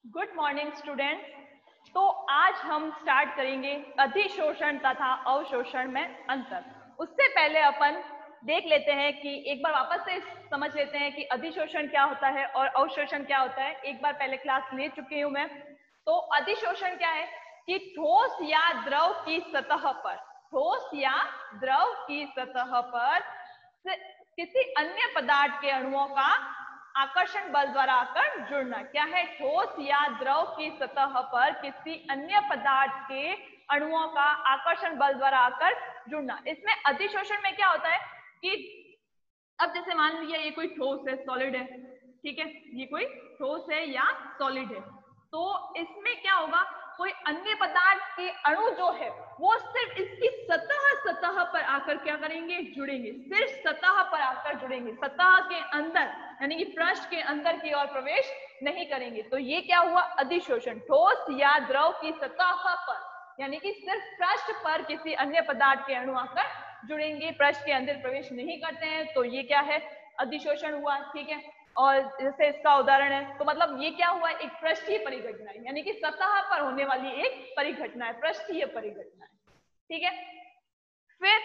Good morning students. तो आज हम स्टार्ट करेंगे अधिशोषण तथा अवशोषण में अंतर। उससे पहले अपन देख लेते हैं कि एक बार वापस से समझ लेते हैं कि अधिशोषण क्या होता है और अवशोषण क्या होता है। एक बार पहले क्लास ले चुकी हूं मैं। तो अधिशोषण क्या है कि ठोस या द्रव की सतह पर, ठोस या द्रव की सतह पर किसी अन्य पदार्थ के अणुओं का आकर्षण बल द्वारा आकर जुड़ना। क्या है? ठोस या द्रव की सतह पर किसी अन्य पदार्थ के अणुओं का आकर्षण बल द्वारा आकर जुड़ना। इसमें अधिशोषण में क्या होता है कि अब जैसे मान लिया ये कोई ठोस है, सॉलिड है, ठीक है, ये कोई ठोस है या सॉलिड है, तो इसमें क्या होगा, कोई अन्य पदार्थ के अणु जो है वो सिर्फ इसकी सतह पर आकर क्या करेंगे, जुड़ेंगे, सिर्फ सतह पर आकर जुड़ेंगे, सतह के अंदर यानी कि पृष्ठ के अंदर की ओर प्रवेश नहीं करेंगे। तो ये क्या हुआ, अधिशोषण। ठोस या द्रव की सतह पर यानी कि सिर्फ पृष्ठ पर किसी अन्य पदार्थ के अणु आकर जुड़ेंगे, पृष्ठ के अंदर प्रवेश नहीं करते हैं, तो ये क्या है, अधिशोषण हुआ। ठीक है, और जैसे इसका उदाहरण है, तो मतलब ये क्या हुआ, एक पृष्ठीय परिघटना है, यानी कि सतह पर होने वाली एक परिघटना है, पृष्ठीय परिघटना है। ठीक है, फिर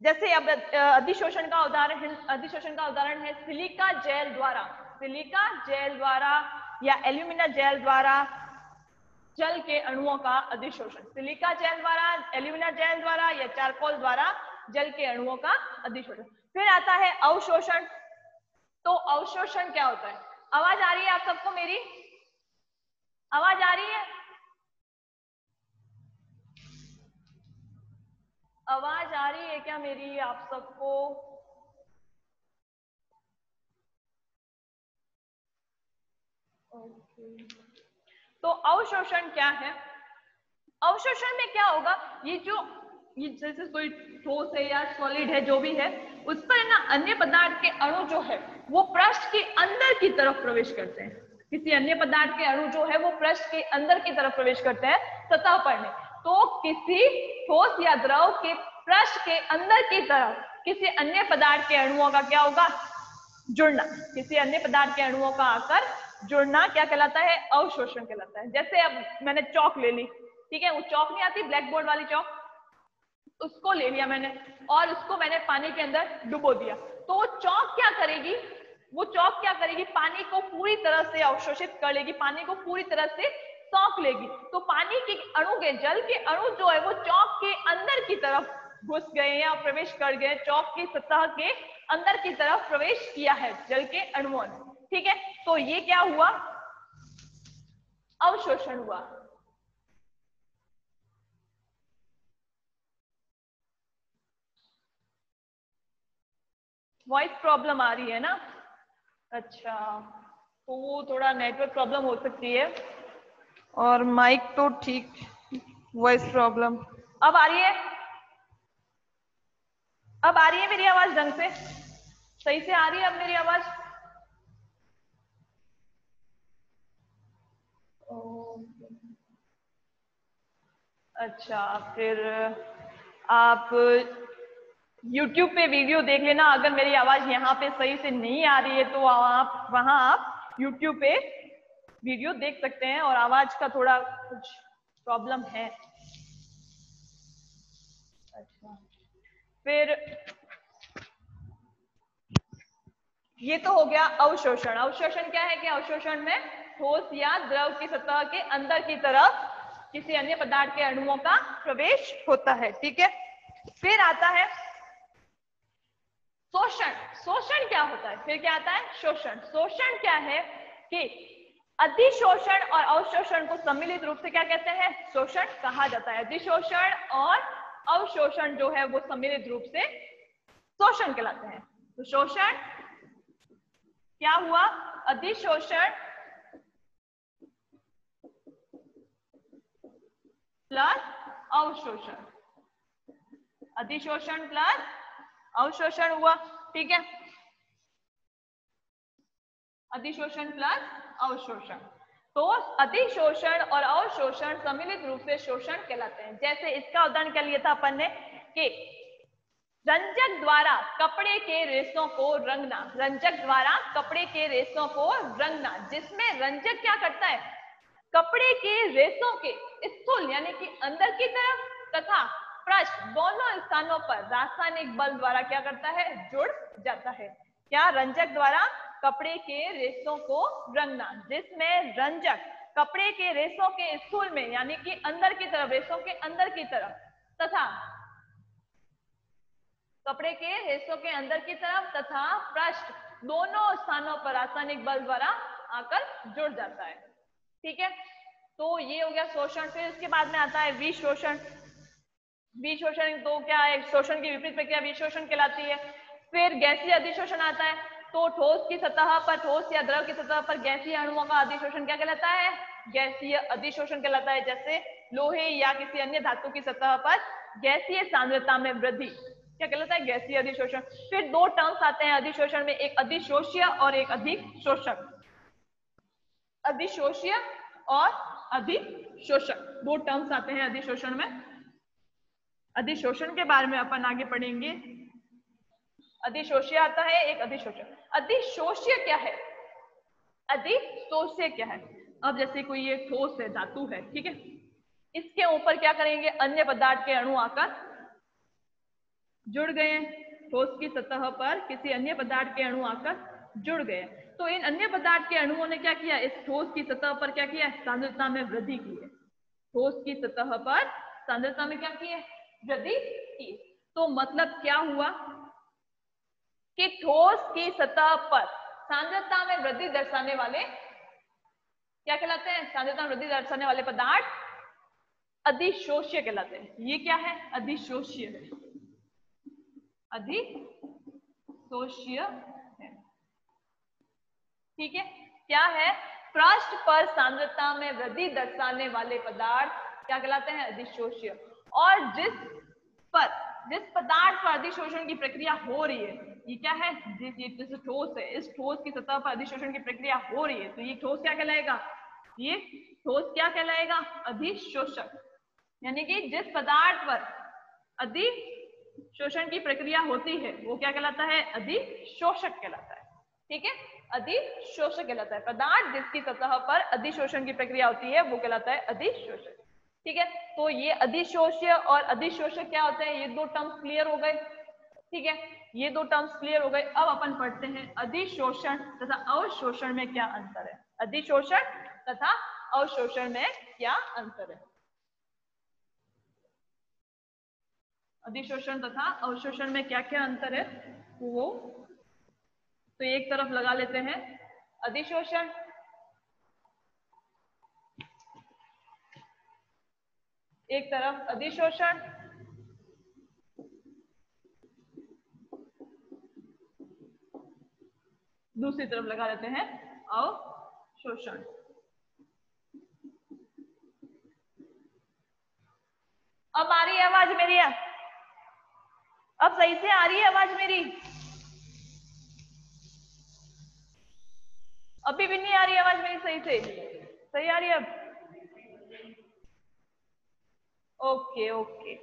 जैसे अब अधिशोषण का उदाहरण है सिलिका जेल द्वारा, सिलिका जेल द्वारा या एल्यूमिना जेल द्वारा जल के अणुओं का अधिशोषण। सिलिका जेल द्वारा, एल्यूमिना जेल द्वारा या चारकोल द्वारा जल के अणुओं का अधिशोषण। फिर आता है अवशोषण। तो अवशोषण क्या होता है? आवाज आ रही है आप सबको? मेरी आवाज आ रही है? आवाज आ रही है क्या मेरी आप सबको? ओके, तो अवशोषण क्या है? अवशोषण में क्या होगा, ये जैसे कोई ठोस है या सॉलिड है, जो भी है, उस पर ना अन्य पदार्थ के अणु जो है वो पृष्ठ के अंदर की तरफ प्रवेश करते हैं। किसी अन्य पदार्थ के अणु जो है वो पृष्ठ के अंदर की तरफ प्रवेश करते हैं सतह पर में। तो किसी ठोस या द्रव के पृष्ठ के अंदर की तरफ किसी अन्य पदार्थ के अणुओं का क्या होगा, जुड़ना। किसी अन्य पदार्थ के अणुओं का आकर जुड़ना क्या कहलाता है, अवशोषण कहलाता है। जैसे अब मैंने चौक ले ली, ठीक है, वो चौक नहीं आती ब्लैक बोर्ड वाली चौक, उसको ले लिया मैंने और उसको मैंने पानी के अंदर डुबो दिया, तो वो चौक क्या करेगी, वो चौक क्या करेगी, पानी को पूरी तरह से अवशोषित कर लेगी, पानी को पूरी तरह से सौंप लेगी। तो पानी के अणु के, जल के अणु जो है वो चौक के अंदर की तरफ घुस गए या प्रवेश कर गए, चौक की सतह के अंदर की तरफ प्रवेश किया है जल के अणुओं ने। ठीक है, तो ये क्या हुआ, अवशोषण हुआ। वॉइस प्रॉब्लम आ रही है ना? अच्छा, तो वो थोड़ा नेटवर्क प्रॉब्लम हो सकती है, और माइक तो ठीक, वॉइस प्रॉब्लम। अब आ रही है? अब आ रही है मेरी आवाज ढंग से? सही से आ रही है अब मेरी आवाज? अच्छा, फिर आप YouTube पे वीडियो देख लेना। अगर मेरी आवाज यहाँ पे सही से नहीं आ रही है तो आप वहां आप YouTube पे वीडियो देख सकते हैं, और आवाज का थोड़ा कुछ प्रॉब्लम है। अच्छा, फिर ये तो हो गया अवशोषण। अवशोषण क्या है कि अवशोषण में ठोस या द्रव की सतह के अंदर की तरफ किसी अन्य पदार्थ के अणुओं का प्रवेश होता है। ठीक है, फिर आता है शोषण। शोषण क्या होता है? फिर क्या आता है? शोषण। शोषण क्या है कि अधिशोषण और अवशोषण को सम्मिलित रूप से क्या कहते हैं, शोषण कहा जाता है। अधिशोषण और अवशोषण जो है वो सम्मिलित रूप से शोषण कहलाते हैं। तो शोषण क्या हुआ, अधिशोषण प्लस अवशोषण, अधिशोषण प्लस अवशोषण हुआ। ठीक है, अधिशोषण प्लस अवशोषण। तो अधिशोषण और अवशोषण सम्मिलित रूप से शोषण कहलाते हैं। जैसे इसका उदाहरण क्या लिया था अपन ने कि रंजक द्वारा कपड़े के रेशों को रंगना, रंजक द्वारा कपड़े के रेशों को रंगना, जिसमें रंजक क्या करता है, कपड़े के रेशों के स्थूल यानी कि अंदर की तरफ तथा पृष्ठ दोनों स्थानों पर रासायनिक बल द्वारा क्या करता है, जुड़ जाता है। क्या, रंजक द्वारा कपड़े के रेशों को रंगना, जिसमें रंजक कपड़े के रेशों के स्थूल में यानी कि अंदर की तरफ, रेशों के अंदर की तरफ तथा कपड़े के रेशों के अंदर की तरफ तथा पृष्ठ दोनों स्थानों पर रासायनिक बल द्वारा आकर जुड़ जाता है। ठीक है, तो ये हो गया शोषण। फिर उसके बाद में आता है विशोषण। विशोषण तो क्या है, शोषण की विपरीत प्रक्रिया विशोषण कहलाती है। फिर गैसीय अधिशोषण आता है, तो ठोस की सतह पर, ठोस या द्रव की सतह पर गैसीय अणुओं का अधिशोषण क्या कहलाता है, गैसीय अधिशोषण कहलाता है। जैसे लोहे या किसी अन्य धातु की सतह पर गैसीय सांद्रता में वृद्धि क्या कहलाता है, गैसीय अधिशोषण। फिर दो टर्म्स आते हैं अधिशोषण में, एक अधिशोष्य और एक अधिशोषक। अधिशोष्य और अधिशोषक दो टर्म्स आते हैं अधिशोषण में। अधिशोषण के बारे में अपन आगे पढ़ेंगे। अधिशोष्य आता है, एक अधिशोषक। अधिशोष्य क्या है, अधिशोष्य क्या है, अब जैसे कोई एक ठोस है, धातु है, ठीक है, इसके ऊपर क्या करेंगे, अन्य पदार्थ के अणु आकर जुड़ गए, ठोस की सतह पर किसी अन्य पदार्थ के अणु आकर जुड़ गए, तो इन अन्य पदार्थ के अणुओं ने क्या किया, इस ठोस की सतह पर क्या किया, सांद्रता में वृद्धि की है। ठोस की सतह पर सांद्रता में क्या की है, वृद्धि की। तो मतलब क्या हुआ कि ठोस की सतह पर सांद्रता में वृद्धि दर्शाने वाले क्या कहलाते हैं, सांद्रता में वृद्धि दर्शाने वाले पदार्थ अधिशोष्य कहलाते हैं। ये क्या है, अधिशोष्य है, अधिशोष्य है। ठीक है, क्या है, पृष्ठ पर सांद्रता में वृद्धि दर्शाने वाले पदार्थ क्या कहलाते हैं, अधिशोष्य। और जिस पदार्थ पर अधिशोषण की प्रक्रिया हो रही है, ये क्या है, जैसे ठोस है, इस ठोस की सतह पर अधिशोषण की प्रक्रिया हो रही है, तो ये ठोस क्या कहलाएगा, ये ठोस क्या कहलाएगा, अधिशोषक। यानी कि जिस पदार्थ पर अधिशोषण की प्रक्रिया होती है वो क्या कहलाता है, अधिशोषक कहलाता है। ठीक है, अधिशोषक कहलाता है। पदार्थ जिसकी सतह पर अधिशोषण की प्रक्रिया होती है वो कहलाता है अधिशोषक। ठीक है, तो ये अधिशोष्य और अधिशोषक क्या होते हैं, ये दो टर्म्स क्लियर हो गए। ठीक है, ये दो टर्म्स क्लियर हो गए। अब अपन पढ़ते हैं अधिशोषण तथा अवशोषण में क्या अंतर है। अधिशोषण तथा अवशोषण में क्या अंतर है। अधिशोषण तथा अवशोषण में क्या क्या अंतर है वो तो एक तरफ लगा लेते हैं। अधिशोषण, एक तरफ अधिशोषण, दूसरी तरफ लगा लेते हैं अवशोषण। अब आ रही है आवाज मेरी, अब सही से आ रही है आवाज मेरी, अभी भी नहीं आ रही आवाज मेरी सही से, सही आ रही है अब, ओके ओके।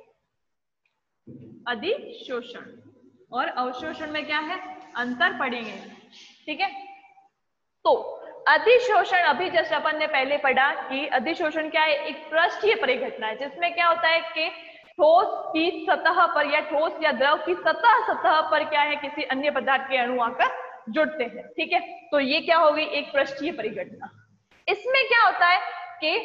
अधिशोषण और अवशोषण में क्या है, अंतर पढ़ेंगे। ठीक है, तो अधिशोषण अभी जैसे अपन ने पहले पढ़ा कि अधिशोषण क्या है, एक पृष्ठीय परिघटना है जिसमें क्या होता है कि ठोस की सतह पर या ठोस या द्रव की सतह पर क्या है, किसी अन्य पदार्थ के अणु आकर जुड़ते हैं। ठीक है, तो ये क्या होगी, एक पृष्ठीय परिघटना। इसमें क्या होता है कि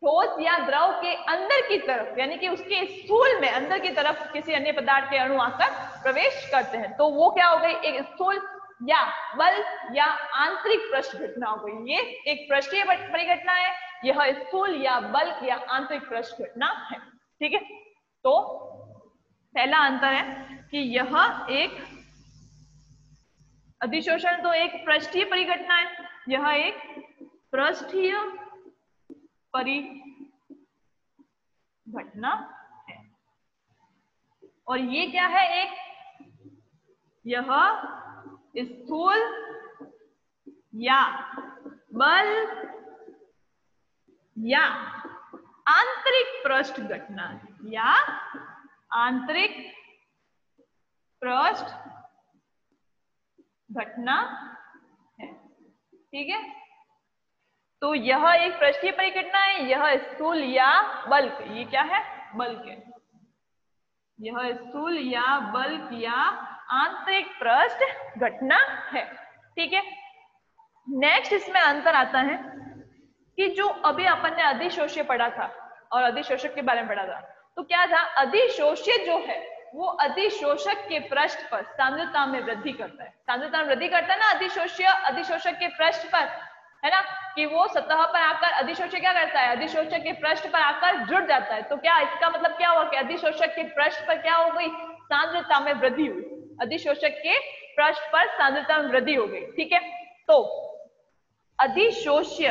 ठोस या द्रव के अंदर की तरफ यानी कि उसके स्थूल में अंदर की तरफ किसी अन्य पदार्थ के अणु आकर प्रवेश करते हैं, तो वो क्या हो गई, एक स्थूल या बल या आंतरिक पृष्ठ घटना हो गई। ये एक पृष्ठीय परिघटना है, यह स्थूल या बल या आंतरिक पृष्ठ घटना है। ठीक है, तो पहला अंतर है कि यह एक अधिशोषण तो एक पृष्ठीय परिघटना है, यह एक पृष्ठीय परिघटना है। और ये क्या है, एक यह स्थूल या बल या आंतरिक पृष्ठ घटना है, या आंतरिक पृष्ठ घटना है। ठीक है, तो यह एक पृष्ठीय परिघटना है, यह स्थूल या बल्क, ये क्या है, बल्क है। यह स्थूल या बल्क या आंतरिक पृष्ठ घटना है। ठीक है, नेक्स्ट इसमें अंतर आता है कि जो अभी अपन ने अधिशोष्य पढ़ा था और अधिशोषक के बारे में पढ़ा था, तो क्या था, अधिशोष्य जो है वो अधिशोषक के पृष्ठ पर सांद्रता में वृद्धि करता है। सांद्रता में वृद्धि करता है ना अधिशोष्य, अधिशोषक के पृष्ठ पर, है ना, कि वो सतह पर आकर अधिशोष्य क्या करता है, अधिशोषक के पृष्ठ पर आकर जुड़ जाता है। तो क्या इसका मतलब क्या हुआ कि अधिशोषक के पृष्ठ पर क्या हो गई, सांद्रता में वृद्धि हुई, अधिशोषक के पृष्ठ पर सांद्रता में वृद्धि हो गई। ठीक है, तो अधिशोष्य,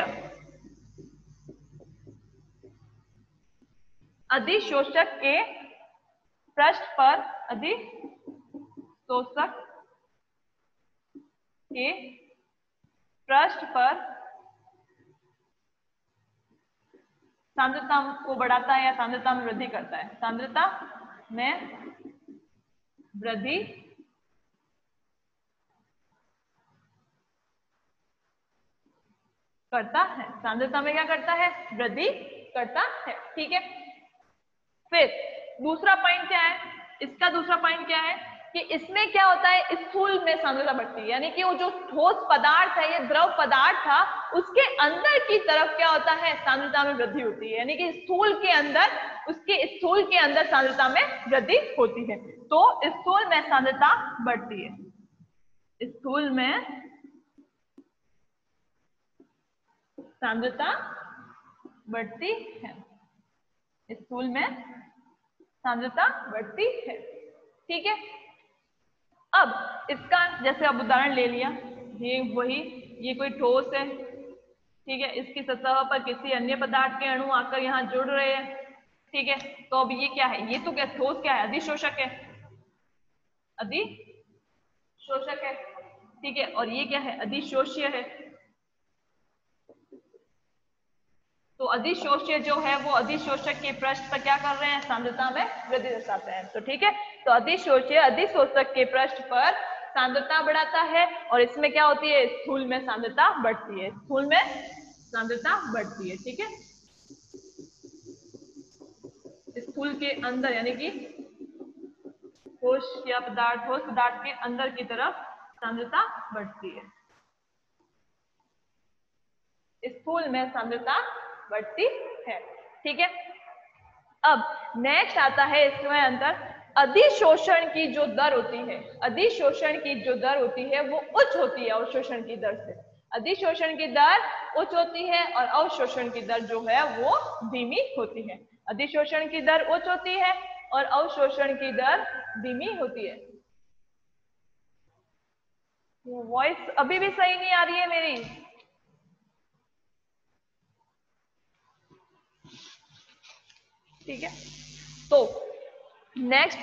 अधिशोषक के पृष्ठ पर, अधिशोषक के पृष्ठ पर सांद्रता को बढ़ाता है या सांद्रता में वृद्धि करता है, सांद्रता में वृद्धि करता है, सांद्रता में क्या करता है, वृद्धि करता है। ठीक है, फिर दूसरा पॉइंट क्या है, इसका दूसरा पॉइंट क्या है कि इसमें क्या होता है, स्थूल में सांद्रता बढ़ती है, यानी कि वो जो ठोस पदार्थ है, ये द्रव पदार्थ था, उसके अंदर की तरफ क्या होता है, सांद्रता में वृद्धि होती है, यानी कि स्थूल के अंदर, उसके स्थूल के अंदर सांद्रता में वृद्धि होती है। तो स्थूल में सांद्रता बढ़ती है, स्थूल में सांद्रता बढ़ती है, स्थूल में सांद्रता बढ़ती है। ठीक है, अब इसका जैसे अब उदाहरण ले लिया, ये वही, ये कोई ठोस है, ठीक है, इसकी सतह पर किसी अन्य पदार्थ के अणु आकर यहाँ जुड़ रहे हैं। ठीक है, तो अब ये क्या है, ये तो क्या ठोस क्या है, अधिशोषक है, अधिशोषक है। ठीक है, और ये क्या है, अधिशोष्य है। तो अधिशोष्य जो है वो अधिशोषक के पृष्ठ पर क्या कर रहे हैं, सांद्रता में वृद्धि दर्शाते हैं। तो ठीक है, तो अधिशोष्य अधिशोषक के पृष्ठ पर सांद्रता बढ़ाता है, और इसमें क्या होती है, स्थूल में सांद्रता बढ़ती है, स्थूल में सांद्रता बढ़ती है। ठीक है, स्थूल के अंदर यानी कि ठोस या पदार्थ, ठोस पदार्थ के अंदर की तरफ सांद्रता बढ़ती है, स्थूल में सांद्रता बढ़ती है। ठीक है, अब नेक्स्ट आता है इसमें अंतर, अधिशोषण की जो दर होती है, अधिशोषण की जो दर होती है वो उच्च होती है अवशोषण की दर से, अधिशोषण की दर उच्च होती है और अवशोषण की दर जो है वो धीमी होती है। अधिशोषण की दर उच्च होती है और अवशोषण की दर धीमी होती है। वॉइस अभी भी सही नहीं आ रही है मेरी, ठीक है, तो नेक्स्ट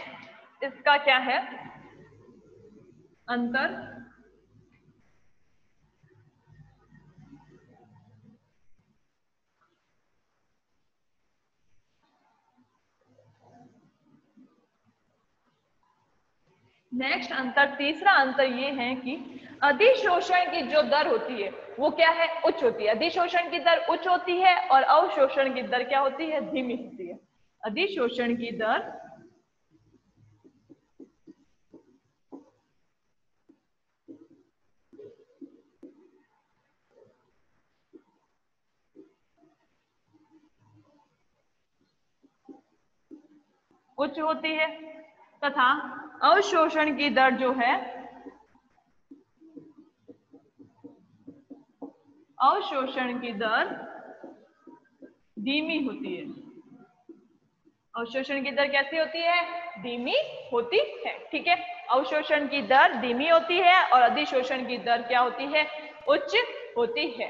इसका क्या है अंतर, नेक्स्ट अंतर, तीसरा अंतर ये है कि अधिशोषण की जो दर होती है वो क्या है, उच्च होती है, अधिशोषण की दर उच्च होती है और अवशोषण की दर क्या होती है, धीमी होती है। अधिशोषण की दर उच्च होती है तथा अवशोषण की दर जो है, अवशोषण की दर धीमी होती है। अवशोषण की दर कैसी होती है, धीमी होती है। ठीक है, अवशोषण की दर धीमी होती है और अधिशोषण की दर क्या होती है, उच्च होती है।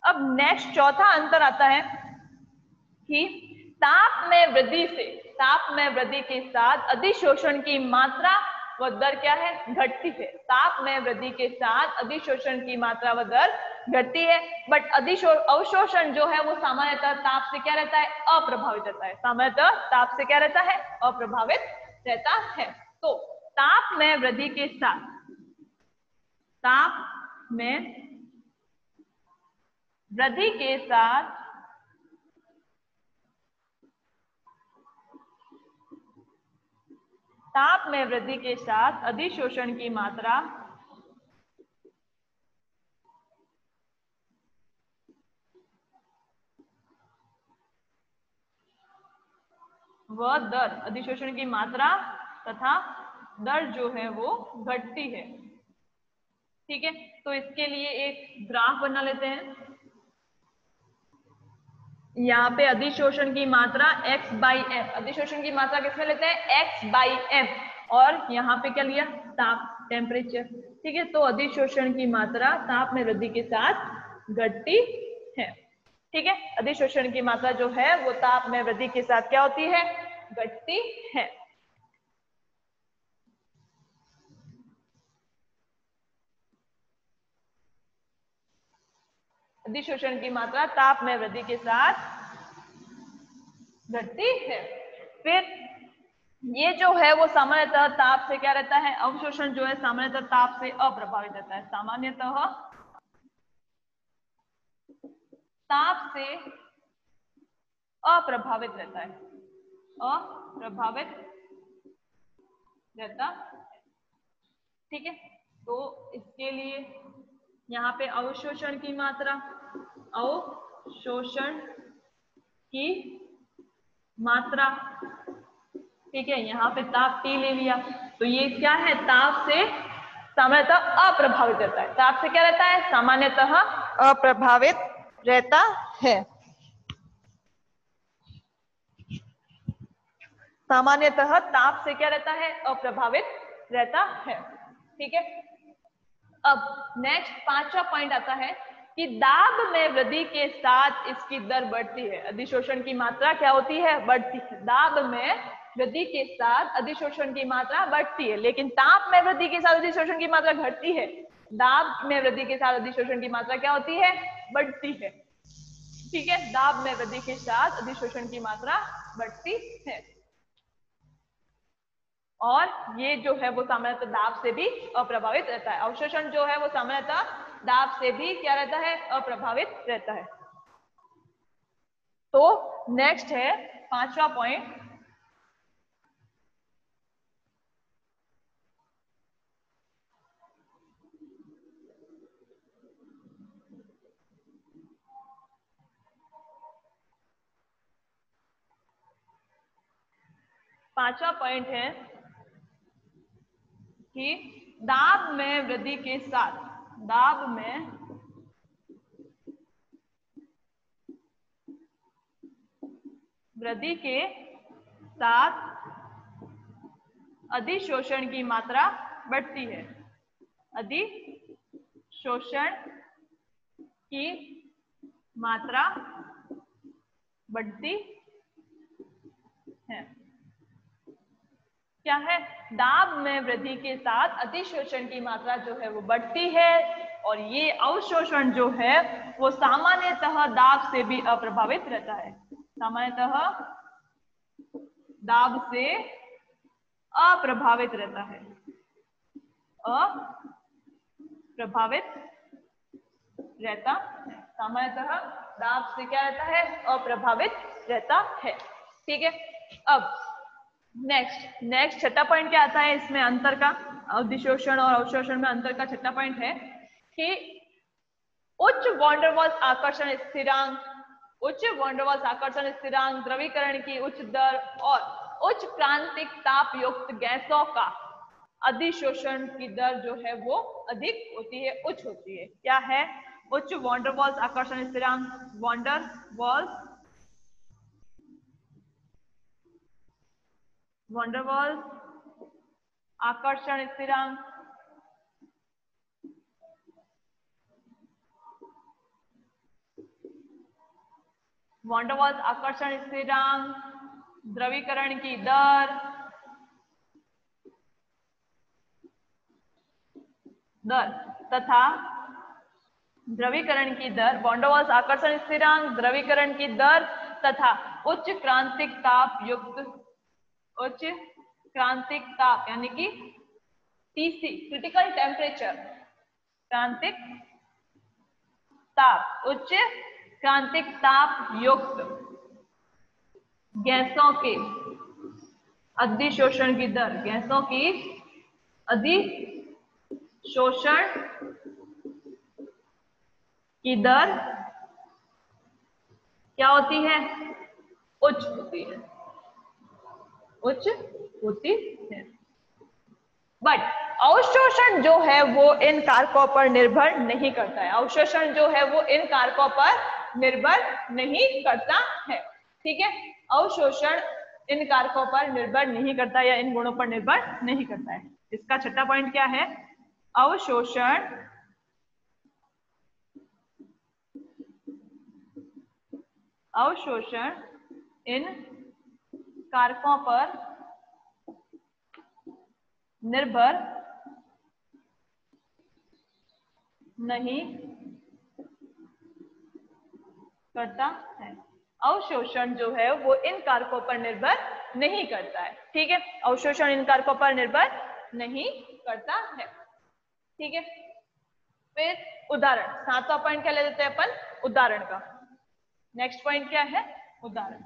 अब नेक्स्ट चौथा अंतर आता है कि ताप में वृद्धि से, ताप में वृद्धि के साथ अधिशोषण की मात्रा व दर क्या है, घटती है। ताप में वृद्धि के साथ अधिशोषण की मात्रा व दर घटती है, बट अवशोषण जो है वो सामान्यतः ताप से क्या रहता है, अप्रभावित रहता है। सामान्यतः ताप से क्या रहता है, अप्रभावित रहता है। तो ताप में वृद्धि के साथ, ताप में वृद्धि के साथ ताप में वृद्धि के साथ अधिशोषण की मात्रा व दर, अधिशोषण की मात्रा तथा दर जो है वो घटती है। ठीक है, तो इसके लिए एक ग्राफ बना लेते हैं। यहाँ पे अधिशोषण की मात्रा x/m, अधिशोषण की मात्रा किसमें लेते हैं, x/m, और यहाँ पे क्या लिया, ताप, टेम्परेचर। ठीक है, तो अधिशोषण की मात्रा ताप में वृद्धि के साथ घटती है। ठीक है, अधिशोषण की मात्रा जो है वो ताप में वृद्धि के साथ क्या होती है, घटती है। अधिशोषण की मात्रा ताप में वृद्धि के साथ घटती है। फिर ये जो है वो सामान्यतः ताप से क्या रहता है, अवशोषण जो है सामान्यतः ताप से अप्रभावित रहता है, सामान्यतः ताप से अप्रभावित रहता है, अप्रभावित रहता है। ठीक है, तो इसके लिए यहाँ पे अवशोषण की मात्रा, अवशोषण की मात्रा, ठीक है, यहाँ पे ताप T ले लिया, तो ये क्या है, ताप से सामान्यतः अप्रभावित रहता है, ताप से क्या रहता है, सामान्यतः अप्रभावित रहता है, सामान्यतः ताप से क्या रहता है, अप्रभावित रहता है। ठीक है, अब नेक्स्ट 5वां पॉइंट आता है कि दाब में वृद्धि के साथ इसकी दर बढ़ती है, अधिशोषण की मात्रा क्या होती है, बढ़ती है। दाब में वृद्धि के साथ अधिशोषण की मात्रा बढ़ती है, लेकिन ताप में वृद्धि के साथ अधिशोषण की मात्रा घटती है। दाब में वृद्धि के साथ अधिशोषण की मात्रा क्या होती है, बढ़ती है। ठीक है, दाब में वृद्धि के साथ अधिशोषण की मात्रा बढ़ती है, और ये जो है वो सामान्यतः दाब से भी अप्रभावित रहता है। अवशोषण जो है वो सामान्यतः दाब से भी क्या रहता है, अप्रभावित रहता है। तो नेक्स्ट है 5वां पॉइंट, पांचवा पॉइंट है कि दाब में वृद्धि के साथ, दाब में वृद्धि के साथ अधिशोषण की मात्रा बढ़ती है, अधिशोषण की मात्रा बढ़ती है। क्या है, दाब में वृद्धि के साथ अधिशोषण की मात्रा जो है वो बढ़ती है, और ये अवशोषण जो है वो सामान्यतः दाब से भी अप्रभावित रहता है, सामान्यतः दाब से अप्रभावित रहता है, अप्रभावित रहता है, सामान्यतः दाब से क्या रहता है, अप्रभावित रहता है। ठीक है, अब नेक्स्ट छठा पॉइंट क्या आता है इसमें, अंतर का, अधिशोषण और अवशोषण में अंतर का छठा पॉइंट है कि उच्च वॉन डेर वाल्स आकर्षण स्थिरांक, उच्च वॉन डेर वाल्स आकर्षण स्थिरांक, द्रवीकरण की उच्च दर और उच्च क्रांतिक ताप युक्त गैसों का अधिशोषण की दर जो है वो अधिक होती है, उच्च होती है। क्या है, उच्च वॉन डेर वाल्स आकर्षण स्थिरांक, वॉन डेर वाल्स आकर्षण स्थिरांक, वॉन डेर वाल्स आकर्षण स्थिरांक, द्रवीकरण की दर तथा द्रवीकरण की दर, वॉन डेर वाल्स आकर्षण स्थिरांक, द्रवीकरण की दर तथा उच्च क्रांतिक ताप युक्त, उच्च क्रांतिक ताप यानी कि TC क्रिटिकल टेम्परेचर, क्रांतिक ताप, उच्च क्रांतिक ताप युक्त गैसों के अधिशोषण की दर, गैसों की अधिशोषण की दर क्या होती है? उच्च होती है, उच्च होती है। बट अवशोषण जो है वो इन कारकों पर निर्भर नहीं करता है, अवशोषण जो है वो इन कारकों पर निर्भर नहीं करता है। ठीक है, अवशोषण इन कारकों पर निर्भर नहीं करता या इन गुणों पर निर्भर नहीं करता है। इसका छठा पॉइंट क्या है? अवशोषण इन कारकों पर निर्भर नहीं करता है। अवशोषण जो है वो इन कारकों पर निर्भर नहीं करता है। ठीक है, अवशोषण इन कारकों पर निर्भर नहीं करता है। ठीक है, फिर उदाहरण, सातवां पॉइंट क्या ले लेते हैं अपन? उदाहरण का। नेक्स्ट पॉइंट क्या है? उदाहरण।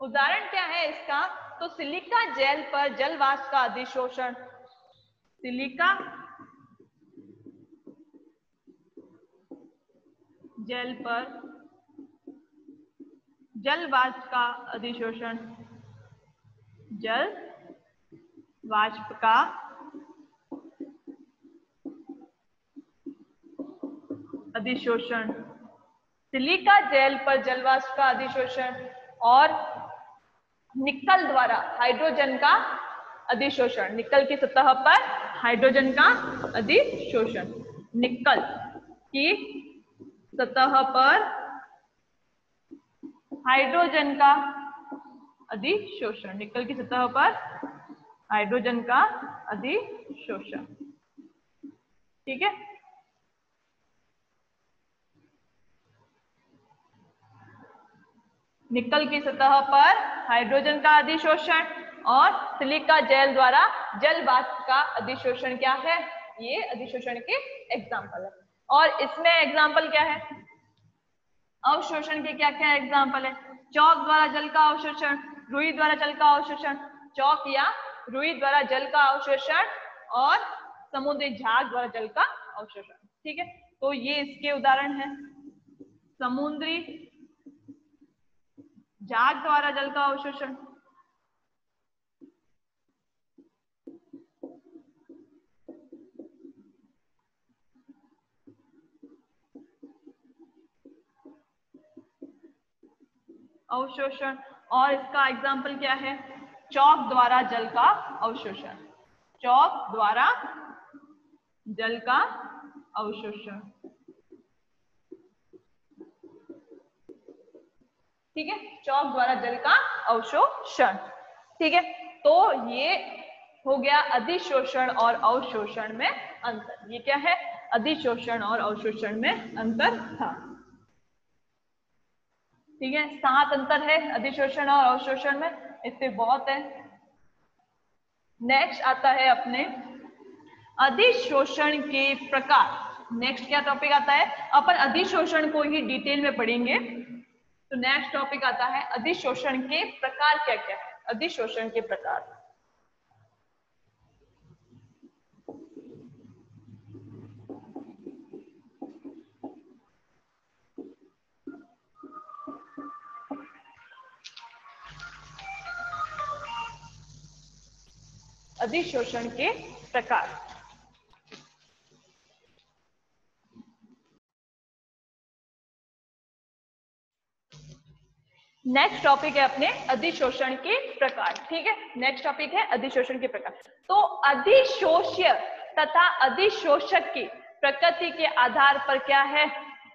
उदाहरण क्या है इसका? तो सिलिका जेल पर जल वाष्प का अधिशोषण, सिलिका जेल पर जल वाष्प का अधिशोषण, जल वाष्प का अधिशोषण, सिलिका जेल पर जल वाष्प का अधिशोषण और निकल द्वारा हाइड्रोजन का अधिशोषण, निकल की सतह पर हाइड्रोजन का अधिशोषण, निकल की सतह पर हाइड्रोजन का अधिशोषण, निकल की सतह पर हाइड्रोजन का अधिशोषण। ठीक है, निकल की सतह पर हाइड्रोजन का अधिशोषण और सिलिका जेल द्वारा जल वाष्प का अधिशोषण क्या है? ये अधिशोषण के एग्जाम्पल है। और इसमें एग्जाम्पल क्या है? अवशोषण के क्या क्या एग्जाम्पल है? चौक द्वारा जल का अवशोषण, रुई द्वारा जल का अवशोषण, चौक या रुई द्वारा जल का अवशोषण और समुद्री झाग द्वारा जल का अवशोषण। ठीक है, तो ये इसके उदाहरण है। समुद्री झाग द्वारा जल का अवशोषण, अवशोषण, और इसका एग्जाम्पल क्या है? चौक द्वारा जल का अवशोषण, चौक द्वारा जल का अवशोषण। ठीक है, चौक द्वारा जल का अवशोषण। ठीक है, तो ये हो गया अधिशोषण और अवशोषण में अंतर। ये क्या है? अधिशोषण और अवशोषण में अंतर था। ठीक है, 7 अंतर है अधिशोषण और अवशोषण में, इससे बहुत है। नेक्स्ट आता है अपने अधिशोषण के प्रकार। नेक्स्ट क्या टॉपिक आता है? अपन अधिशोषण को ही डिटेल में पढ़ेंगे। तो नेक्स्ट टॉपिक आता है अधिशोषण के प्रकार क्या क्या है? अधिशोषण के प्रकार। अधिशोषण के प्रकार। नेक्स्ट टॉपिक है अपने अधिशोषण के प्रकार। ठीक है, नेक्स्ट टॉपिक है अधिशोषण के प्रकार। तो अधिशोष्य तथा अधिशोषक की प्रकृति के आधार पर क्या है?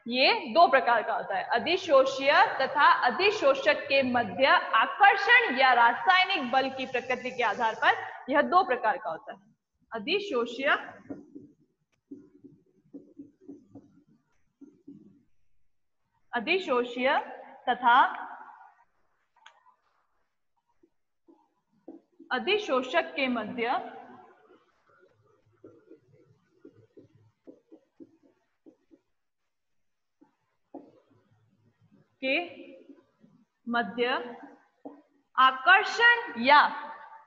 ये 2 प्रकार का होता है। अधिशोष्य तथा अधिशोषक के मध्य आकर्षण या रासायनिक बल की प्रकृति के आधार पर यह 2 प्रकार का होता है। अधिशोष्य अधिशोष्य तथा अधिशोषक के मध्य आकर्षण या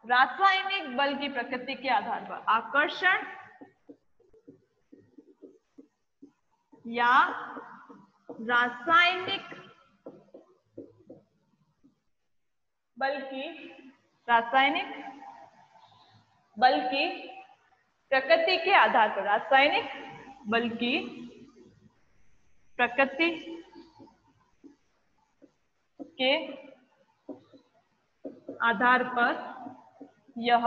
रासायनिक बल की प्रकृति के आधार पर, आकर्षण या रासायनिक बल की प्रकृति के आधार पर, रासायनिक बल की प्रकृति के आधार पर यह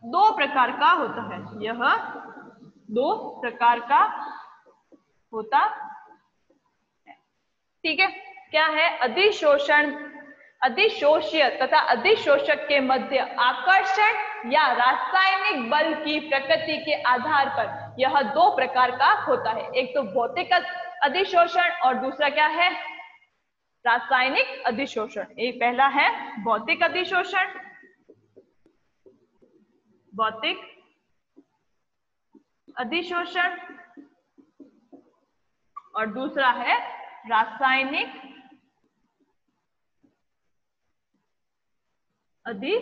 दो प्रकार का होता है, यह दो प्रकार का होता है। ठीक है, क्या है? अधिशोषण, अधिशोष्य तथा अधिशोषक के मध्य आकर्षण या रासायनिक बल की प्रकृति के आधार पर यह दो प्रकार का होता है। एक तो भौतिक अधिशोषण और दूसरा क्या है? रासायनिक अधिशोषण। एक पहला है भौतिक अधिशोषण, भौतिक अधिशोषण, और दूसरा है रासायनिक अधिशोषण।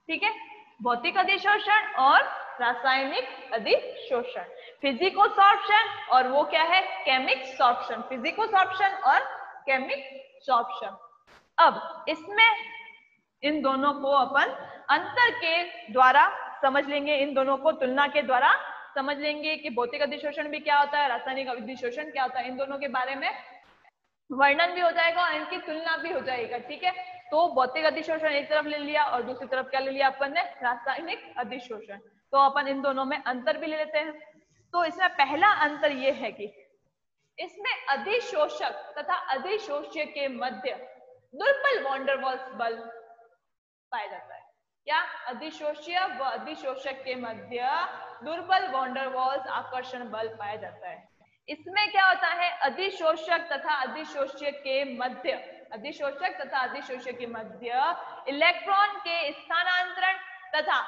ठीक है, भौतिक अधिशोषण और रासायनिक अधिशोषण, फिजिकोसॉर्प्शन और वो क्या है? केमिक सॉर्प्शन, फिजिकोसॉर्प्शन और केमिक सॉर्प्शन। अब इसमें इन दोनों को अपन अंतर के द्वारा समझ लेंगे, इन दोनों को तुलना के द्वारा समझ लेंगे कि भौतिक अधिशोषण भी क्या होता है, रासायनिक अधिशोषण क्या होता है। इन दोनों के बारे में वर्णन भी हो जाएगा और इनकी तुलना भी हो जाएगा। ठीक है, तो भौतिक अधिशोषण एक तरफ ले लिया और दूसरी तरफ क्या ले लिया अपन ने? रासायनिक अधिशोषण। तो अपन इन दोनों में अंतर भी ले लेते हैं। तो इसमें पहला अंतर ये है कि इसमें अधिशोषक तथा अधिशोष्य के मध्य दुर्बल वॉन डेर वाल्स बल पाया जाता है। क्या? अधिशोष्य व अधिशोषक के मध्य दुर्बल वॉन डेर वाल्स आकर्षण बल पाया जाता है। इसमें क्या होता है? अधिशोषक तथा अधिशोष्य के मध्य, अधिशोषक तथा अधिशोष्य के मध्य इलेक्ट्रॉन के स्थानांतरण तथा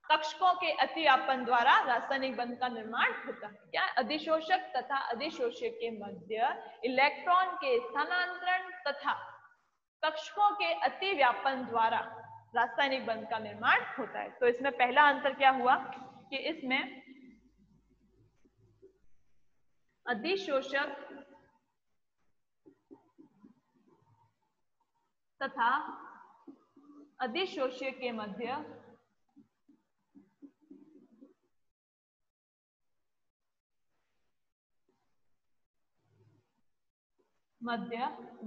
कक्षकों के अतिव्यापन द्वारा रासायनिक बंध का निर्माण होता है। क्या? अधिशोषक तथा अधिशोष्य के मध्य इलेक्ट्रॉन के स्थानांतरण तथा कक्षकों के अतिव्यापन द्वारा रासायनिक बंध का निर्माण होता है। तो इसमें पहला अंतर क्या हुआ कि इसमें अधिशोषक तथा अधिशोष्य के मध्य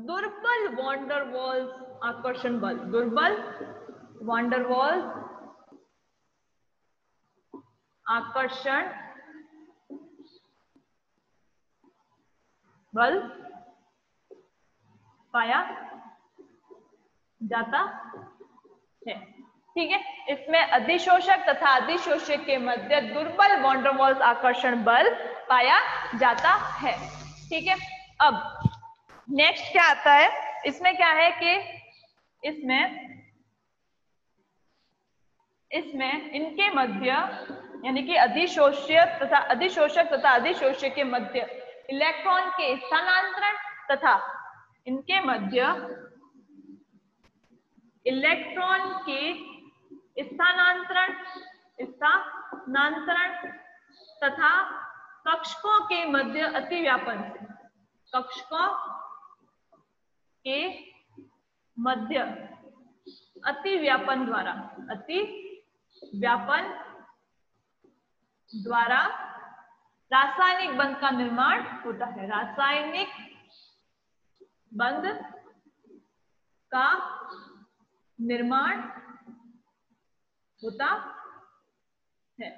दुर्बल वॉन डेर वाल्स आकर्षण बल, दुर्बल वॉन डेर वाल्स आकर्षण बल पाया जाता है। ठीक है, इसमें अधिशोषक तथा अधिशोष्य के मध्य दुर्बल वॉन डेर वाल्स आकर्षण बल पाया जाता है। ठीक है, अब नेक्स्ट क्या आता है? इसमें क्या है कि इसमें इनके मध्य यानी कि अधिशोष्य तथा अधिशोषक तथा अधिशोष्य के मध्य इलेक्ट्रॉन के स्थानांतरण तथा इनके मध्य इलेक्ट्रॉन के स्थानांतरण तथा कक्षकों के मध्य अतिव्यापन से, कक्षकों के मध्य अतिव्यापन द्वारा रासायनिक बंध का निर्माण होता है। रासायनिक बंध का निर्माण होता है।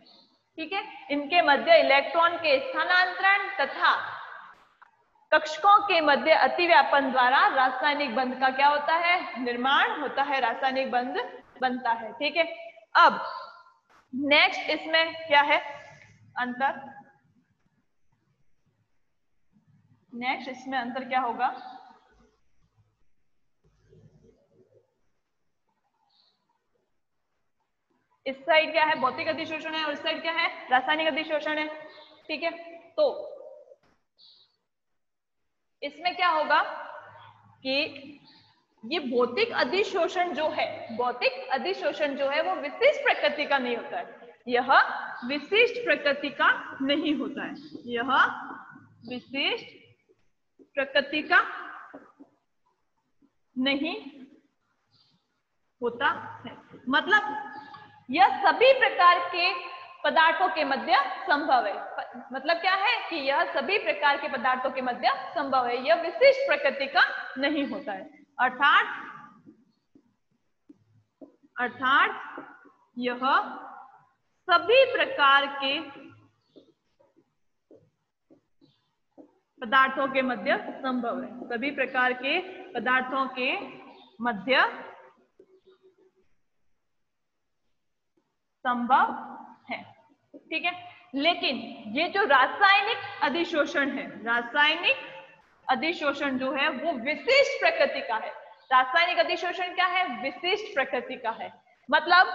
ठीक है, इनके मध्य इलेक्ट्रॉन के स्थानांतरण तथा कक्षकों के मध्य अतिव्यापन द्वारा रासायनिक बंध का क्या होता है? निर्माण होता है, रासायनिक बंध बनता है। ठीक है, अब नेक्स्ट इसमें क्या है अंतर? नेक्स्ट इसमें अंतर क्या होगा? इस साइड क्या है? भौतिक अधिशोषण है और इस साइड क्या है? रासायनिक अधिशोषण है। ठीक है, तो इसमें क्या होगा कि ये भौतिक अधिशोषण जो है, भौतिक अधिशोषण जो है वो विशिष्ट प्रकृति का नहीं होता है। यह विशिष्ट प्रकृति का नहीं होता है। यह विशिष्ट प्रकृति का नहीं होता है। मतलब यह सभी प्रकार के पदार्थों के मध्य संभव है। मतलब क्या है कि यह सभी प्रकार के पदार्थों के मध्य संभव है, यह विशिष्ट प्रकृति का नहीं होता है। अर्थात यह सभी प्रकार के पदार्थों के मध्य संभव है। सभी प्रकार के पदार्थों के मध्य संभव है। ठीक है, लेकिन ये जो रासायनिक अधिशोषण है, रासायनिक अधिशोषण जो है वो विशिष्ट प्रकृति का है। रासायनिक अधिशोषण क्या है? विशिष्ट प्रकृति का है। मतलब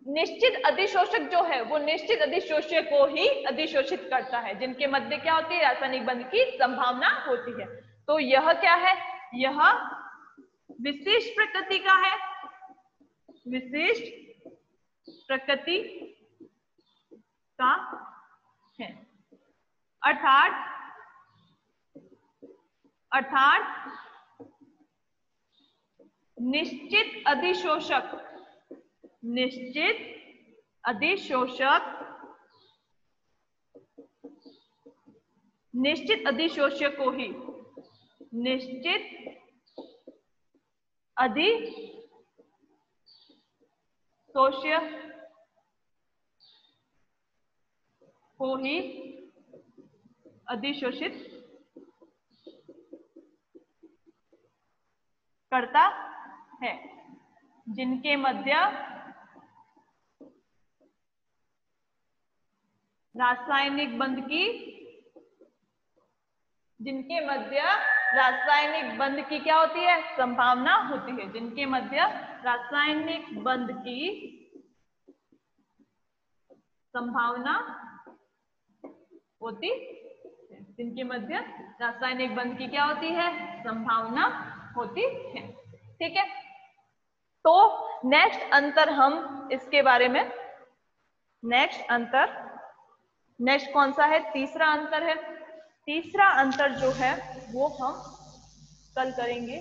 निश्चित अधिशोषक जो है वो निश्चित अधिशोष्य को ही अधिशोषित करता है, जिनके मध्य क्या होती है? रासायनिक बंध की संभावना होती है। तो यह क्या है? यह विशिष्ट प्रकृति का है, विशिष्ट प्रकृति का है। अर्थात निश्चित अधिशोषक निश्चित अधिशोष्य को ही निश्चित अधिशोष्य को ही अधिशोषित करता है, जिनके मध्य रासायनिक बंध की क्या होती है? संभावना होती है। जिनके मध्य रासायनिक बंध की संभावना होती है। जिनके मध्य रासायनिक बंध की क्या होती है? संभावना होती है। ठीक है, तो नेक्स्ट अंतर हम इसके बारे में, नेक्स्ट कौन सा है? तीसरा अंतर है। तीसरा अंतर जो है वो हम कल करेंगे।